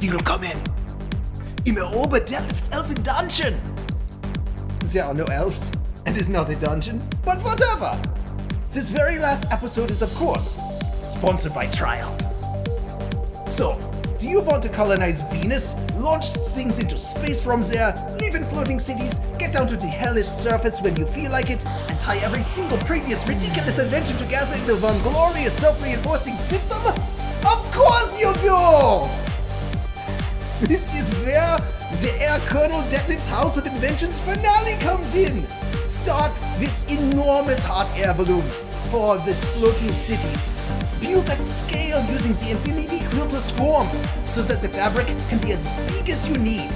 Willkommen im Erober Detlef's Elven Dungeon. There are no elves, and it's not a dungeon, but whatever. This very last episode is, of course, sponsored by Tryop. So, do you want to colonize Venus, launch things into space from there, live in floating cities, get down to the hellish surface when you feel like it, and tie every single previous ridiculous invention together into one glorious self-reinforcing system? Of course you do! This is where the Heir Colonel Detlef's House of Invention's finale comes in. Start with enormous hot air balloons for these floating cities, built at scale using the infinity quilter swarms so that the fabric can be as big as you need.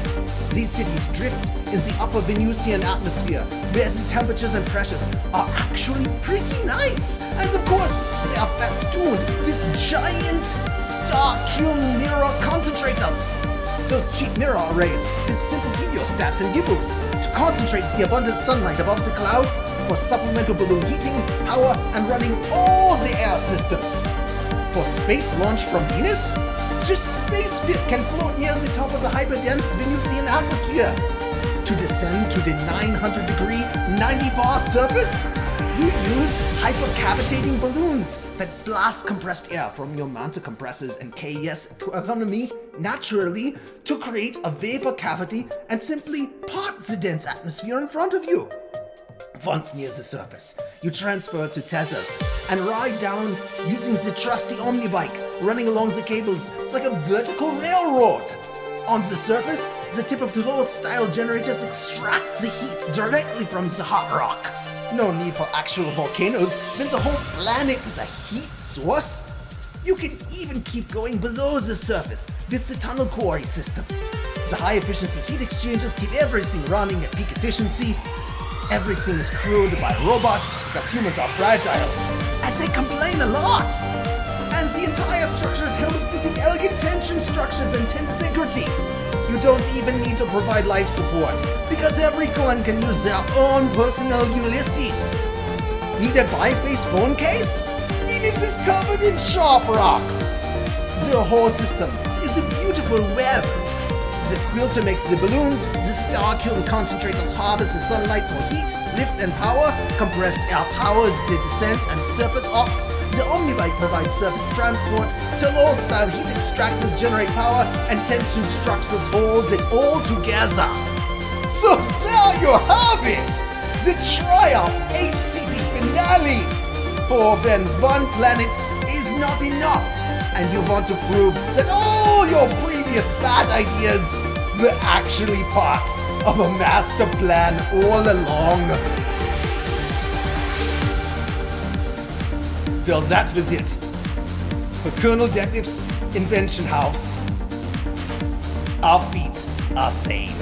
These cities drift in the upper Venusian atmosphere, where the temperatures and pressures are actually pretty nice. And of course, they are festooned with giant star-kill mirror concentrators. Those cheap mirror arrays with simple heliostats and gibbles to concentrate the abundant sunlight above the clouds for supplemental balloon heating, power, and running all the air systems. For space launch from Venus, this space fit can float near the top of the hyperdense Venusian atmosphere. To descend to the 900-degree, 90-bar surface, you use hypercavitating balloons that blast compressed air from your mantle compressors and KES economy naturally to create a vapor cavity and simply part the dense atmosphere in front of you. Once near the surface, you transfer to tethers and ride down using the trusty omnibike, running along the cables like a vertical railroad. On the surface, the tip of the old-style generators extracts the heat directly from the hot rock. No need for actual volcanoes when the whole planet is a heat source. You can even keep going below the surface with the tunnel quarry system. The high-efficiency heat exchangers keep everything running at peak efficiency. Everything is crewed by robots because humans are fragile, and they complain a lot. And the entire structure is held up using elegant tension structures and tensegrity. You don't even need to provide life support, because everyone can use their own personal Ulysses. Need a biface phone case? Venus is covered in sharp rocks. The whole system is a beautiful web. The quilter makes the balloons, the star-kill concentrators harvest the sunlight for heat, lift and power, compressed air powers the descent and surface ops, the omnibike provides surface transport, Tellur-style heat extractors generate power, and tension structures hold it all together. So there you have it! The Tryop HCD Finale! For when one planet is not enough, and you want to prove that all your previous bad ideas were actually part of a master plan all along. Well, that was it for Colonel Detlef's Invention House. Our feet are sane.